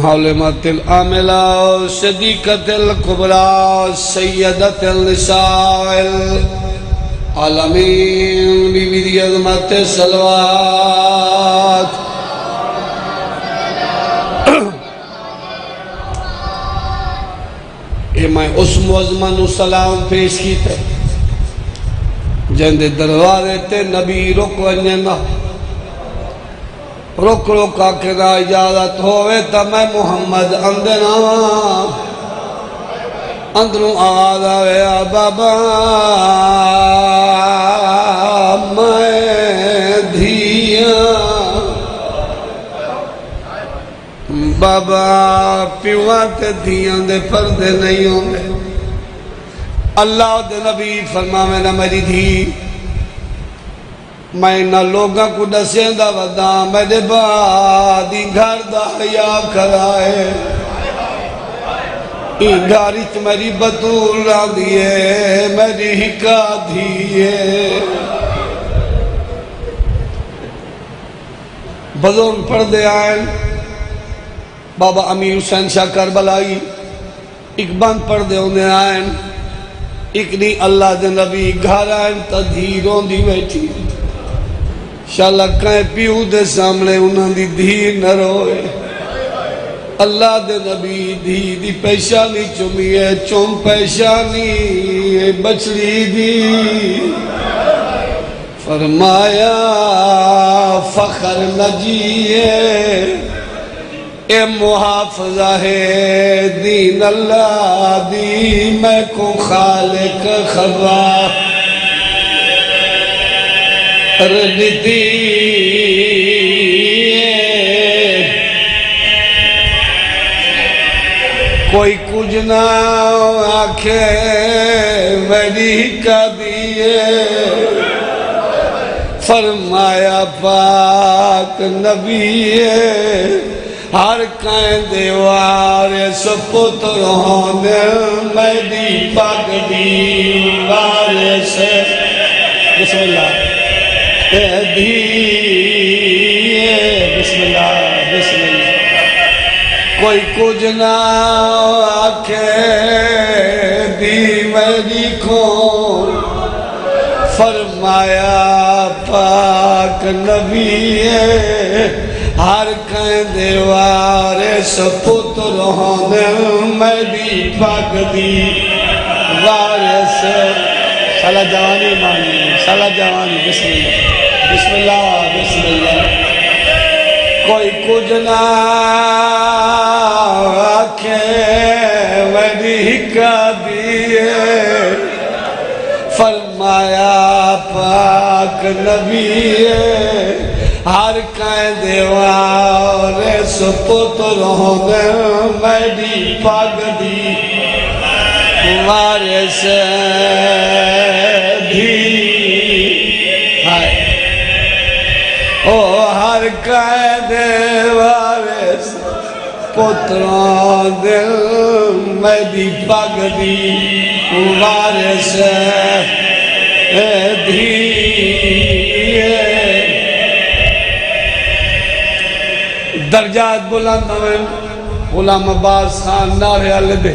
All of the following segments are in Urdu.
حلمت العاملہ صدیقۃ الکبریٰ سیدۃ النساء العالمین بی بی دی عظمت صلوات۔ میں اس معظمہ نو سلام پیش کیتے جندے دروازے تے نبی رک ونجنا رک آکے دا اجازت ہوئے تا میں محمد اندنا اندروں آواز آوے بابا میں دھیاں بابا پیوات دھیاں دے پردے نہیں ہوں گے۔ اللہ دے نبی فرماوے نہ میری دھی میں نہ لوگاں کو دسیں دا ودا میرے بعد گھر دا حیا کرائے گھارچ میری بطول را دیئے میری ہکا دیئے۔ بزرگ پردے آئیں بابا امیر حسین شاہ کربلائی ایک بند پردے ہونے آئیں ایک نہیں اللہ دے نبی گھر آئیں تا دھیروں دی بیٹھی شاءاللہ کہیں پیو دے سامنے انہاں دی دھیر نہ روئے۔ اللہ دے نبی دھی دی پیشانی چمی ہے چم پیشانی بچڑی دی فرمایا فخر نجیے اے محافظہ ہے دین اللہ دی میں کو خالق خبر ردی کوئی کچھ نہ آکھے میری کا دیئے فرمایا پاک نبی ہر کہیں دیوار سپتر ہونے میری پاک دیوار سے بسم اللہ بسم اللہ بسم اللہ کوئی کچھ نہ آکھے دی میری کھول فرمایا پاک نبی ہر کہیں دیوار سپتر ہونے میری پاک دیوار سے سالہ جوانی مانی سالہ جوانی بسم اللہ بسم اللہ بسم اللہ کوئی کچھ نہ آکھے میری ہکا دیئے فرمایا پاک نبی ہر کہیں دیوار سپتر ہونے میری پاک دیوار سے ہر کہیں دیوار پتروں دل میری پاک دیوار سے درجات بلند ہوئے غلام عباس خان نعرے علی دے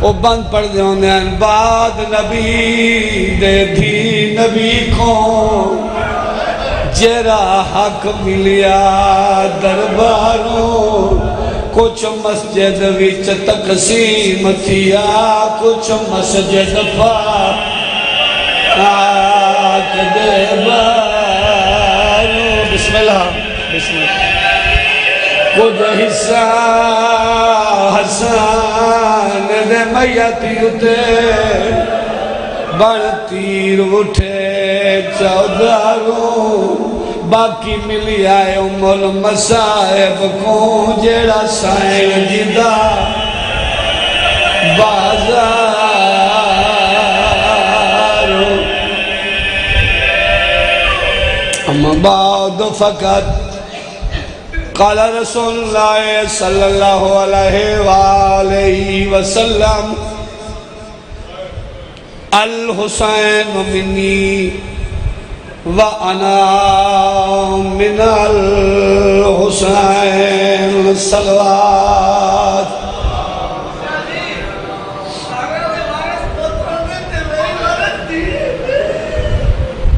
وہ بند پڑھ دے ہونے ہیں بعد نبی دے دھی نبی کو جیرا حق ملیا درباروں کچھ مسجد وچ تقسیم تھیا کچھ مسجد پاک دے باروں بسم اللہ بسم اللہ کچھ حصہ حسان دے میتی اتے بڑھ تیر اٹھے چوداروں باقی ملی آئے ام المصائب کو جیڑا سائن جدہ بازاروں اما بعد فقط قال رسول اللہ صلی اللہ علیہ وآلہ وسلم الحسین منی وَأَنَا مِنَ الْحُسَيْنِ الصلوات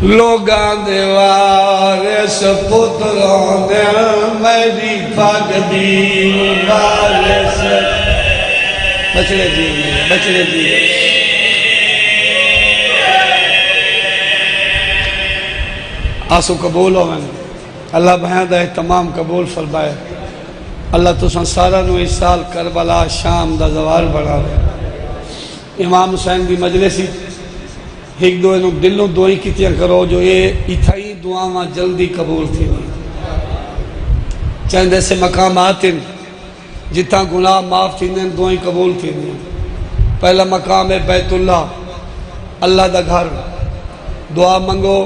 لوگاں دے وارث پتروں دے میری پاک دی وارث بچڑے جی آسو قبول ہو میں اللہ بہن دا تمام قبول فرمائے اللہ تو سارا نو اس سال کربلا شام دا زوال بڑھا رہے امام حسین دی مجلسی ایک دو انہوں دلوں دعائیں کیتیاں کرو جو یہ اتھائی دعاواں جلدی قبول تھی چند ایسے مقامات ہیں جتنا گناہ معاف تھی دعائیں قبول تھی پہلا مقام ہے بیت اللہ اللہ دا گھر دعا منگو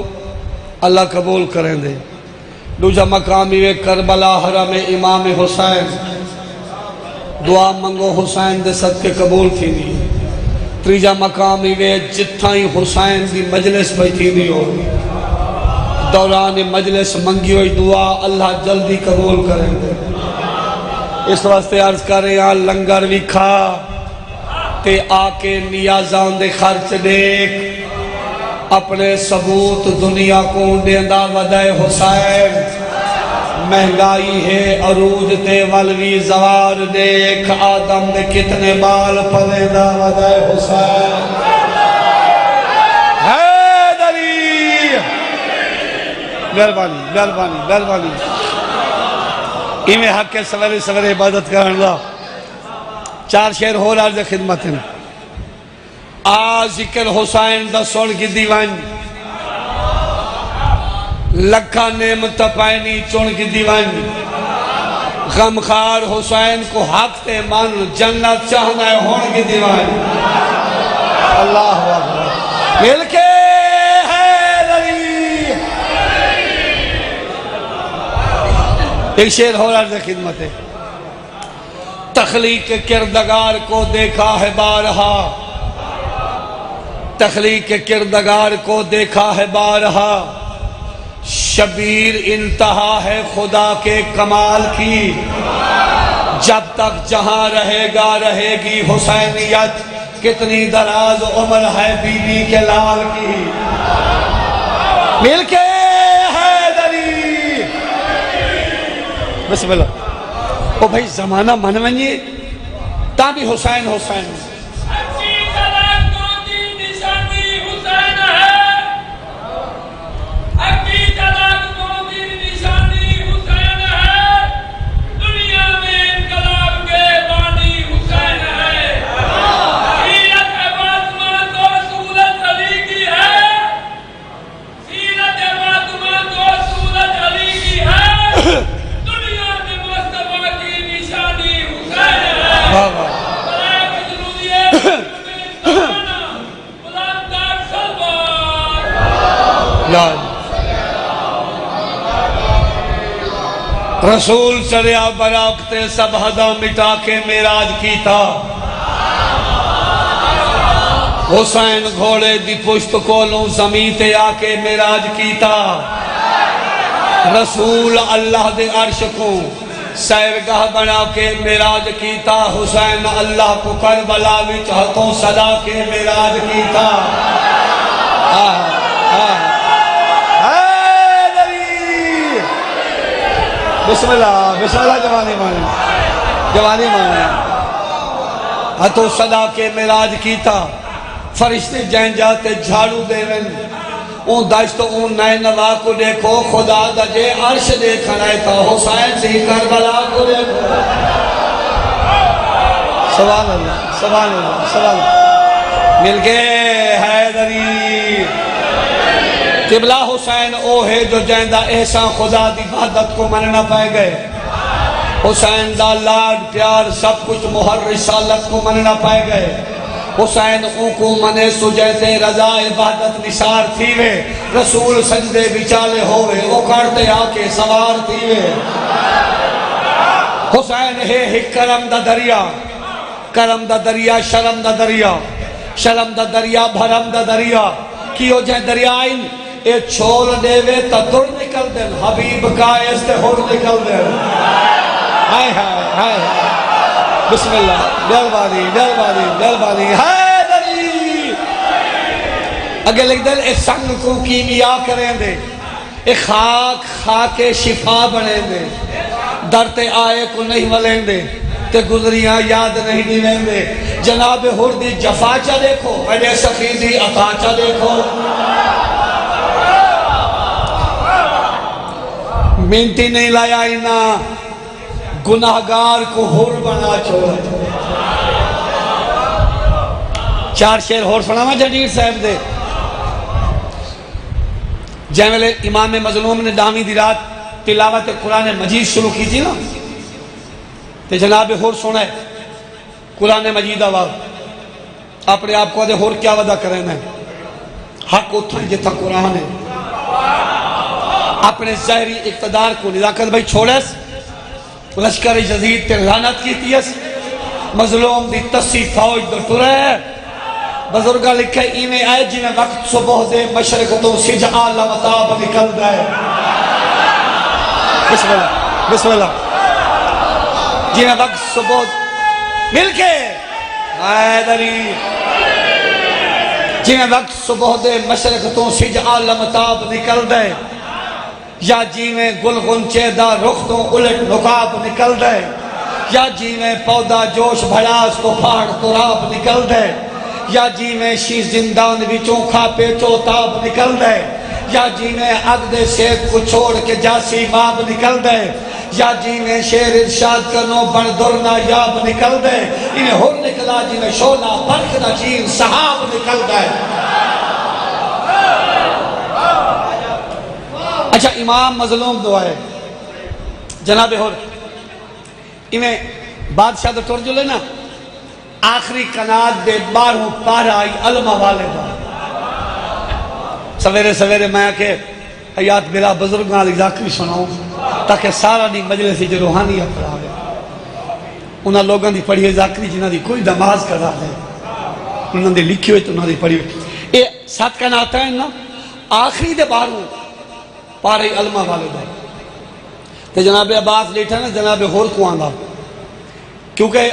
اللہ قبول کریں دے دوسرا مقام ہے کربلا حرم امام حسین دعا منگو حسین دے صدقے قبول تھی نہیں تیجا مقام ہے جتھا ہی حسین دی مجلس بیٹھی نہیں ہو دوران مجلس منگی ہوئی دعا اللہ جلدی قبول کریں دے اس واسطے عرض کر رہے ہیں لنگر بھی کھا تے آکے نیازان دے خرچ دیکھ اپنے ثبوت دنیا کو دیندہ ودائے حسین مہنگائی ہے عروج تے ولوی زوار دیکھ آدم دے کتنے بال پلیندہ ودائے حسین حیدری مہربانی ایمیں حق کے سویرے عبادت کرن دا چار شعر ہو رہا خدمت ہیں ذکر حسین دا سن کی دیوان لکھا نعمت پائنی چون کی دیوان غمخار حسین کو حق تے من جنت چاہنا ہے ہون کی دیوان اللہ اکبر مل کے حیدری ایک شعر ہو رہا ہے خدمت ہے تخلیق کردگار کو دیکھا ہے بارہا تخلیق کردگار کو دیکھا ہے بارہا شبیر انتہا ہے خدا کے کمال کی جب تک جہاں رہے گا رہے گی حسینیت کتنی دراز عمر ہے بی بی کے لال کی مل کے حیدری بسم اللہ او بھائی زمانہ من ونجی تا بھی حسین رسول چڑیا براکتے سب حدا مٹا کے معراج کیتا حسین گھوڑے دی پشت کولوں زمین تے آکے معراج کیتا رسول اللہ دے عرش کو سیرگاہ بنا کے معراج کیتا حسین اللہ کو کربلا وچ ہتھوں صدا کے معراج کیتا بسم اللہ جوانی مانے ہتھوں صدا کے معراج کیتا فرشتے جائیں جاتے جھاڑو دے ون اون داشت اون نئے نوا کو دیکھو خدا دا جے عرش دیکھا رہے تھا حسین سے کربلا کو دیکھو سبحان اللہ مل گئے حیدری قبلہ حسین او ہے جو جائندہ احسان خدا دی عبادت کو مننا پائے گئے حسین دا لاڈ پیار سب کچھ مہر رسالت کو مننا پائے گئے حسین او کو منے سجیتے رضا عبادت نثار تھی وے رسول سجدے بچالے ہوئے او کرتے آکے سوار تھی وے حسین ہے کرم دا دریا شرم دا دریا بھرم دا دریا کیو جائیں دریائن اے چھول دے وے تا در نکل دیں حبیب کا ایستے ہور نکل دیں ہائے ہائے ہائے ہائے بسم اللہ مہربانی مہربانی مہربانی حیدری اگے لکھ دے اے سنگ کو کیمیا کریں دے اے خاک خاک شفا بنیں دے درتے آئے کو نہیں ولیں دے تے گزریاں یاد نہیں دیویں دے جناب حر دی جفا چا دیکھو میرے سخی دی عطا چا دیکھو منتی نہیں لایا اینا گناہگار کو حر بنا چھوڑا چار شیر حر سنا میں جنیر صاحب دے جیملے امام مظلوم نے دامی دی رات تلاوت قرآن مجید شروع کی تھی نا تے جناب حر سنا ہے قرآن مجید آواز اپنے آپ کو دے حر کیا وعدہ کریں ہے حق اتھا جتھا قرآن ہے اپنے ظاہری اقتدار کو نزاکت بھائی چھوڑیس لشکر جزید تے لعنت کی تیس مظلوم دی تسی فوج دو ٹرے بزرگاں لکھے ایمیں آئے جنہیں وقت صبح دے مشرق تو سجعہ لوتاب نکل دائے بسم اللہ بسم اللہ جنہیں وقت صبح مل کے حیدری جنہیں وقت صبح دے مشرق تو سجعہ لوتاب نکل دائے یا جی میں گل غنچے دا رخ تو الٹ نقاب نکل دے یا جی میں پودا جوش بھڑاس تو پھاڑ تراب نکل دے یا جی میں شی زندان وچوں کھاپے چوتاب نکل دے یا جی میں اگ دے سیب کو چھوڑ کے جاسی ماب نکل دے یا جی میں شیر ارشاد کرنو بردر نایاب نکل دے انہیں ہر نکلا جی میں شولا برق دا چین صحاب نکل دے اچھا امام مظلوم دعائے جناب حر انہیں بادشاہ دو ٹور جو لے نا آخری کنات دے باروں پارا آئی علمہ والے دا سویرے سویرے میں کہ حیات بلا بزرگاں علی ذاکری سناؤں تاکہ سارا نہیں مجلسی جو روحانیت پڑھا گئے انہاں لوگاں دی پڑھی ہے ذاکری جنہاں دی کوئی نماز کرا دے انہاں دی لکھی ہوئی تو انہاں دی پڑھی ہوئی اے سات کنات ہیں نا آخری دے باروں پارے علمہ والے دا تے جناب عباس لیٹھا نا جناب حر کو آندھا کیونکہ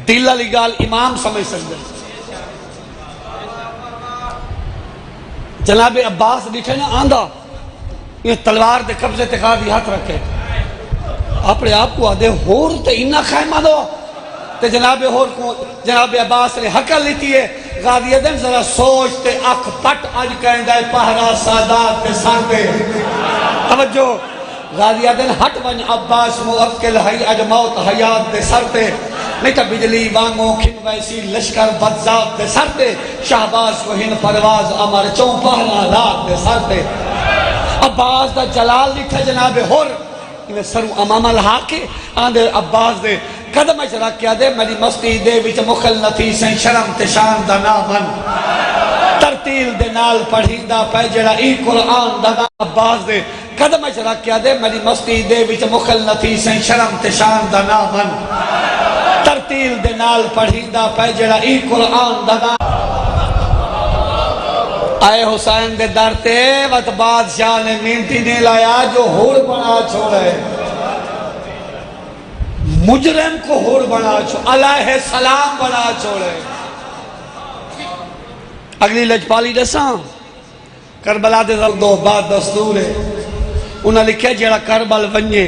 دل علی گال امام سمجھ سکتے جناب عباس لیٹھا نا آندھا یہ تلوار دے قبضے تقاضی ہاتھ رکھے اپنے آپ کو آدھے حر تے انہا خیمہ دو تے جناب حر کو جناب عباس نے حقل لیتی ہے غازی دن ذرا سوچتے اکھ پٹ آج کہیں دائے پہرا سادات تے سانتے توجہ غازی دن ہٹ ون عباس موکل ہے اج موت حیات تے سرتے نہیں تا بجلی وانگوں کھن ویسی لشکر بدزاب تے سرتے شہباز کو ہن پرواز امر چون پہلا رات تے سرتے عباس دا جلال لکھا جناب حر انہیں سرو امام الحاقے آندھے عباس دے قدم اچھا کیا دے میری مستی دے وچ مخل نفی سین شرم تشان دا نامن ترتیل دے نال پڑھی دا پہ جڑا ای قرآن دا عباس دے قدم اچھا کیا دے میری مستی دے وچ مخل نفی سین شرم تشان دا نامن ترتیل دے نال پڑھی دا پہ جڑا ای قرآن دا نامن آئے حسین دے درتے وقت بادشاہ نے مینتی نہیں لایا جو حر بنا چھوڑے مجرم کو حر بنا چھوڑے علیہ السلام بنا چھوڑے اگلی لجپالی دساں کربلا دے زردو بعد دستور ہے انہاں لکھے جیڑا کربل ونجے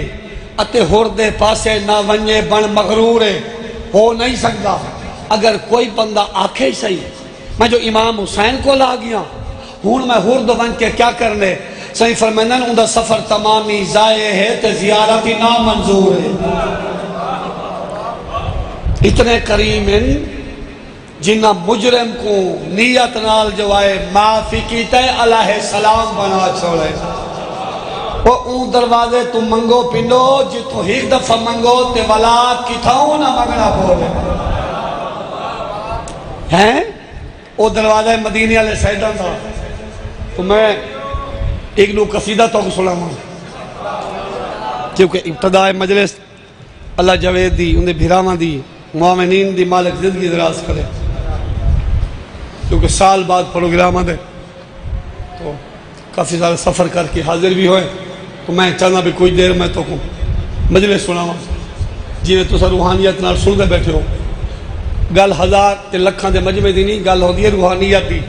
اتے حر دے پاسے نہ ونجے بن مغرور ہے ہو نہیں سکتا اگر کوئی بندہ آکھے صحیح میں جو امام حسین کو لا گیا ہون میں حر دو ون کے کیا کرنے صحیح فرمینن اندھا سفر تمامی ضائع ہے تے زیارتی نامنظور ہے اتنے کریم ہیں جنہ مجرم کو نیت نال جو آئے معافی کیتا ہے علیہ السلام بنا چھوڑے وہ اون دروازے تو منگو پنڈو جتو ایک دفعہ منگو تے ولاد کی تھاؤں نہ مگنا بولے ہیں وہ دروازہ مدینی علیہ سیدان تھا تو میں ایک نو قصیدہ تو سنا ہوں کیونکہ ابتداء مجلس اللہ جوید دی انہیں بھیراما دی معامنین دی مالک زندگی دراز کرے کیونکہ سال بعد پروگرام دے تو کافی سارے سفر کر کے حاضر بھی ہوئے تو میں چاہنا بھی کوئی دیر میں تو مجلس سنا ہوں جی تسا روحانیت نال سن دے بیٹھے ہو گل ہزار تے لکھاں دے مجمع دی نہیں گل ہوندی ہے روحانیت دی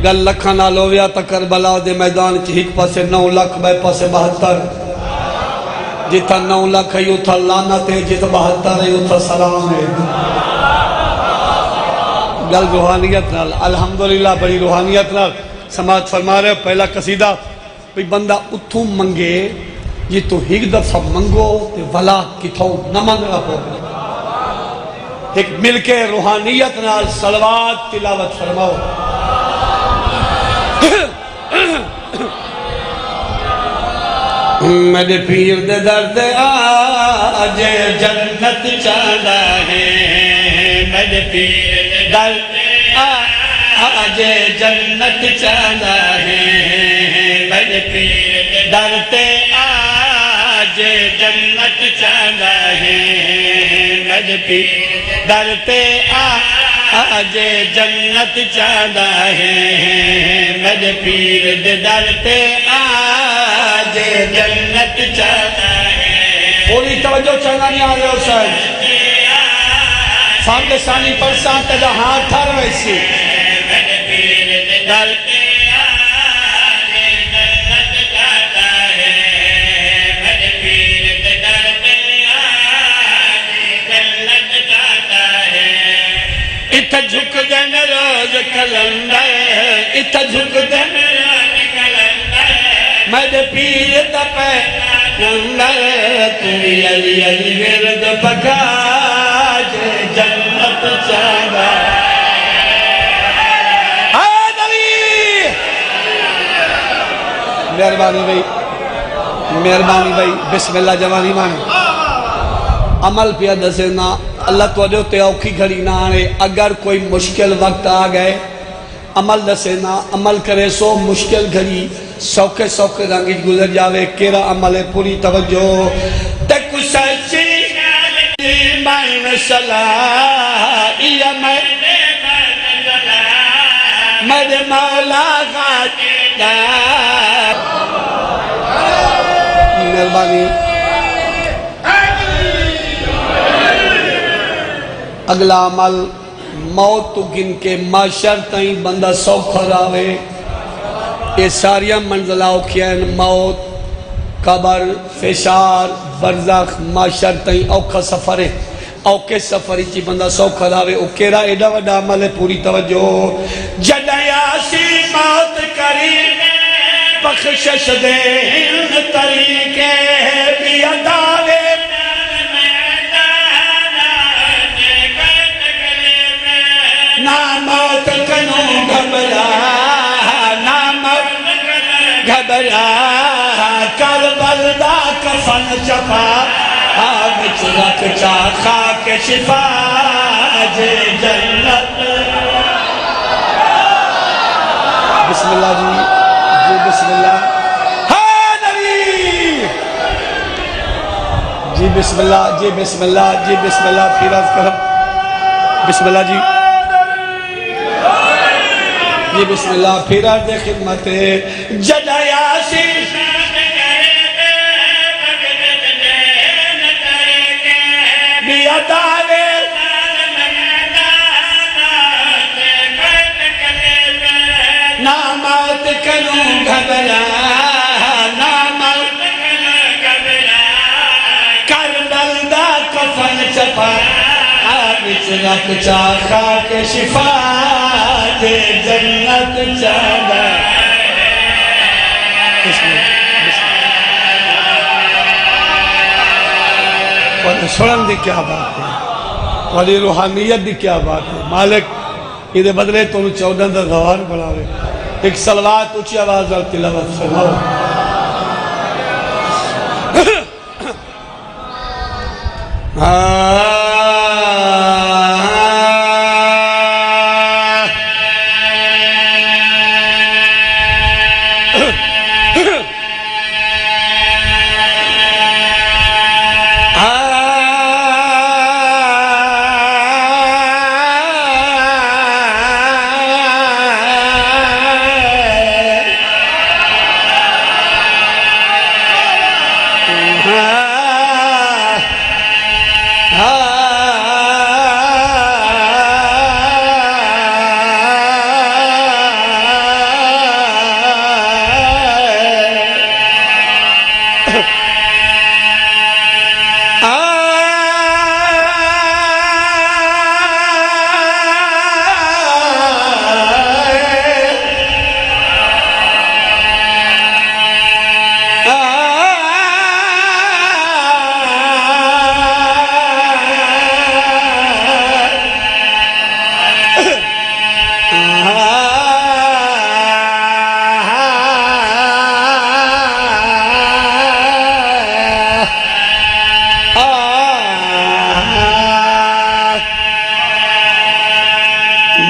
گل لکھاں نال ہویا تا کربلا دے میدان چ ایک پاسے 9 لاکھ بے پاسے 72 جتھا 9 لاکھ ہے اتھا لعنت ہے جتھا 72 ہے اتھا سلام ہے گل روحانیت نال الحمدللہ بڑی روحانیت نال سماعت فرما رہے ہو پہلا قصیدہ بھی بندہ اتھوں منگے جی تو ایک دفعہ منگو تے ولا کتھوں نہ منگنا پو ایک مل کے روحانیت نال صلوات تلاوت فرماؤ میرے پیر دے درد آج جنت چاہتا ہے میرے پیر دے درد آج جنت چاہتا ہے میرے پیر دے درد آج جنت چاہتا ہے میرے پیر درد آج جنت چاہتا ہے میرے پیر دے درد آج جنت چاہتا ہے پوری توجہ چاہنا نہیں آ رہے ہو سر سامنے سانی پرسان تجا ہاتھ تھا رہے سی میرے پیر دے درد آج جنت چاہتا ہے میرے پیر دے درد آج جنت چاہتا ہے اتھا جھک دن روز کلندر اتھا جھک دن روز کلندر میرے پیر دا پہ نمبر تمہیں علی علی ورد پکا جنت چاہتا ہے مہربانی بھائی بسم اللہ جوانی مانے عمل پہ دسنا اللہ تو جو تے اوکھی گھڑی نہ آنے اگر کوئی مشکل وقت آ گئے عمل دسنا عمل کرے سو مشکل گھڑی سوکے سوکے رنگی گزر جاوے کیرا عمل ہے پوری توجہ تکو سچی من صلاح یا میرے مولا غاجدہ مہربانی اگلا عمل موت تو گن کے معاشر تائیں بندہ سوکھا راوے یہ ساریاں منزلہ اوکھیاں موت قبر فشار برزخ معاشر تائیں اوکھا سفر ہے اوکے سفری چی بندہ سوکھا راوے اوکیرا ایڈا وڈا عمل ہے پوری توجہ جدیاسی موت کری بخشش دے ان طریقے بھی ادارے نا موت کنوں گھبرا نا موت گھبرا کربل دا کفن چپا آبچ رکھ چاکھا کے شفا جے جنت بسم اللہ جی بسم اللہ ہاں نبی جی بسم اللہ جی بسم اللہ جی بسم اللہ پھر عرض کرم بسم اللہ جی جی بسم اللہ پھر عرض خدمت جدیاسی بیادارے نامات کنوں گھبرا نامات گھبرا کربل دا کفن چپا آبچ رکھ چاکھا کے شفا دے جنت چاہتا سڑن دی کیا بات ہے والی روحانیت دی کیا بات ہے مالک یہ بدلے تو 14 دا غوار بڑھاوے ایک صلوات اچھی آواز اور تلاوت فرماؤ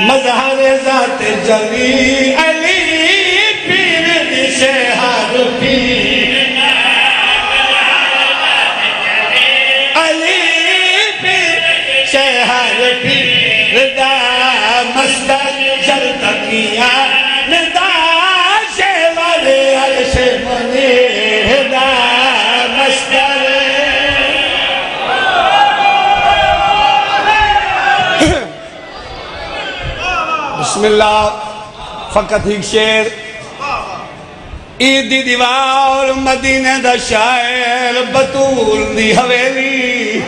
مظہر ذات جلی علی پیر شہر پیر علی پیر شہر پیر دا مصدر جرتکیہ ندا شہر عرش منیر دا مصدر بسم اللہ فقط ایک شعر عیدی دیوار مدینہ دا شاعر بطول دی حویلی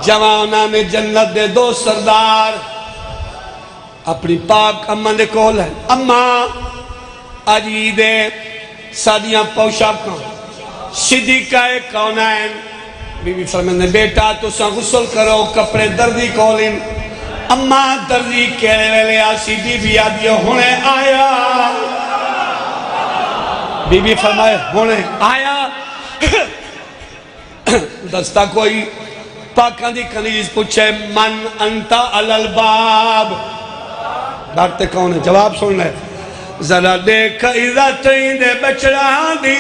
جوانان جنت دے دو سردار اپنی پاک اماں دے کول ہے اماں آج عیدے سادیاں پوشاکاں صدیقہ کونین بی بی فرمانے بیٹا تو سا غسل کرو کپڑے دردی کولن اماں دردی کہنے والے آسی بی بی آدھی ہونے آیا بی بی فرمائے ہونے آیا دستا کوئی پاکاں دی کنیز پوچھے من انتا الالباب بارتے کون ہے جواب سن لے ذرا دیکھ عزت دے بچڑا دی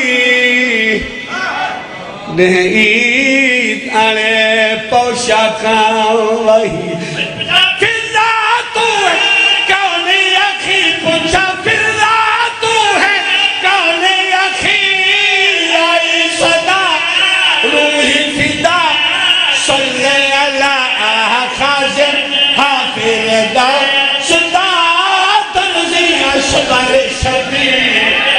عید آنے پوشاکاں وہی فضا تو ہے کون اکھی پوچھا فضا تو ہے کون اکھی آئی صدا روحی فدا صلی اللہ خازم حافظ دا صدا تنزیہ شبر شبیر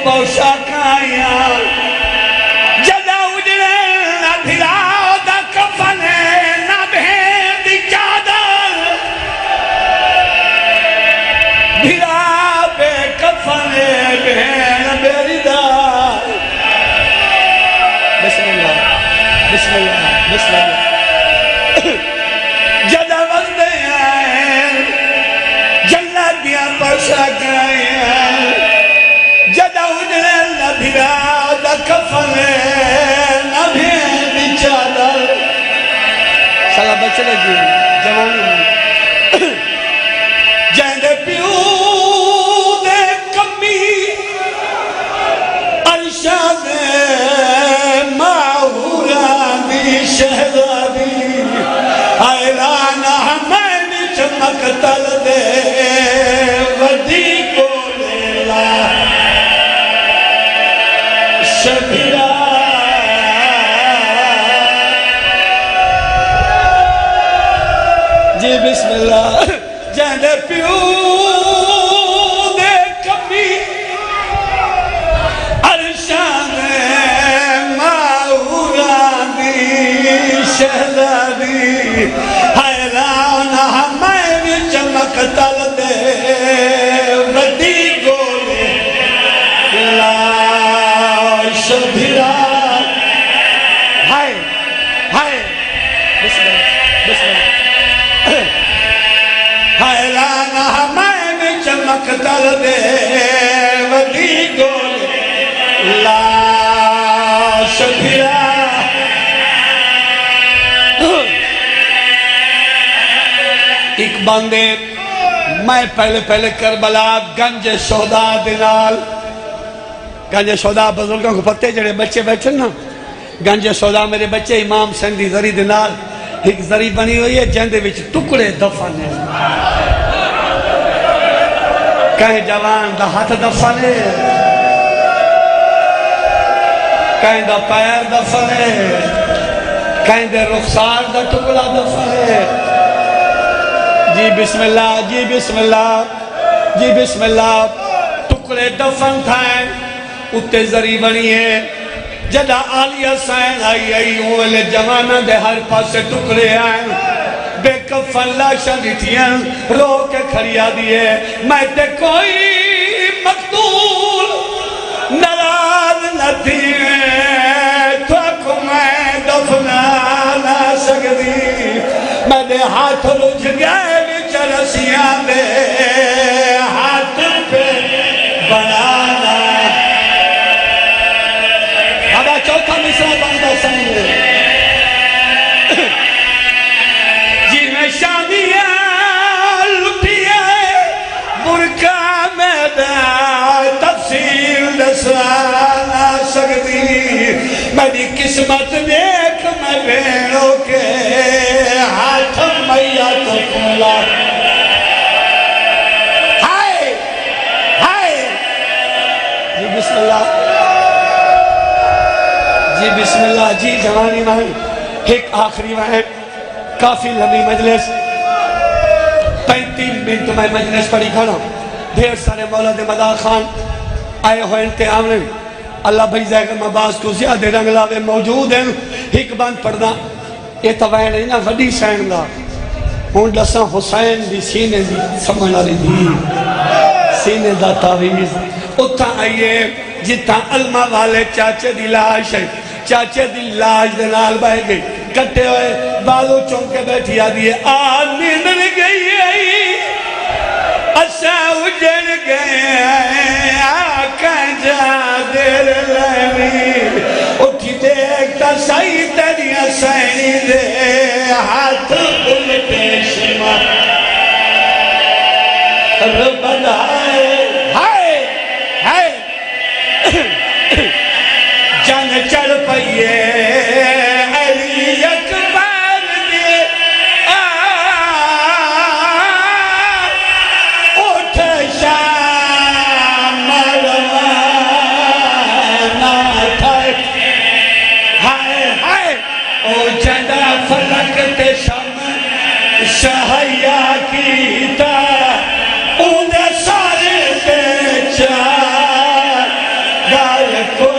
پوشاکایا جدا اجڑے نہ بھرا دا کفن نہ بہن دی چادر بھرا بے کفن بہن بیری دار بسم اللہ بسم اللہ بسم اللہ جدا وزدے آئیں جنت دیا پوشاکایا جدا اجڑے نہ بھرا دا کفن نہ بھین چادر سالہ بچے لگی جوانی میں جہنے پیو دے کمی ارشاد ماہورانی شہزادی اعلان ہمیں چمک تل دے ودی کو لیلا شبیرہ جی بسم اللہ جہنے پیو دے کمی ارشان ماہورانی شہزادی حیران ہمیں چمک تل دے ودی گولے لا شبیرہ ہائے ہائے بسم اللہ بسم اللہ حیران ہمیں چمک تل دے ودی گولے لا شکریہ ایک بندے میں پہلے کربلا گنج شہداء دنال گنج شہداء بزرگوں کو پتے جڑے بچے بیٹھے نا گنج شہداء میرے بچے امام سندھی زری دنال ایک زری بنی ہوئی ہے جندے وچ ٹکڑے دفن ہے کہیں جوان دا ہاتھ دفن ہے کہیں دا پیر دفن ہے کہیں دے رخسار دا ٹکڑا دفن ہے جی بسم اللہ جی بسم اللہ جی بسم اللہ ٹکڑے دفن تھائیں اتے زری بنی ہے جدہ آلیہ سین آئی اوہلے جوانہ دے ہر پاسے ٹکڑے آئیں بے کفن لاشا دیتیاں رو کے کھڑیا دیئے میں تے کوئی مقتول نراز نہ دیئے تو کو میں دفنا نہ سکتی میں دے ہاتھ رجھ گئے چرسیاں دے ہاتھ پہ بنانا اب چوتھا مصرع بندہ سنگے جی میں شادیاں لٹیاں برکہ میں دے تفصیل دسانا سکتی میری قسمت دیکھ میں بینوں کے ہاتھ میا تو کھولا ہائے ہائے جی بسم اللہ جی بسم اللہ جی جوانی مہن ایک آخری مہن کافی لمبی مجلس 35 منٹ میں مجلس پڑھی کھانا دھیر سارے مولد مدار خان آئے ہوئے انتہام نے اللہ بھائی زیگر مباس کو زیادہ رنگ لاوے موجود ہیں ایک بند پڑھنا یہ توائن ہے نا وڈی سین دا ہون لساں حسین دی سینے دی سمجھنا رہی دی سینے دا تاویز اتھا آئیے جتھا علمہ والے چاچے دی لاش ہے چاچے دی لاش دے نال بائے گئی کٹے ہوئے بالو چونکے بیٹھی آدھی ہے آمین گئی ہے اسا اجڑ گئے آقا جا دیر لینی اٹھی دیکھتا سائی تیریاں سینی دے ہاتھ بلتے شما رب دائے ہائے ہائے جن چڑھ پئیے علی اکبر دے اٹھ شام مروانہ تھک ہائے ہائے او جنہ فلک تے شم شہیا کیتا اندھے سارے تے چار گال کو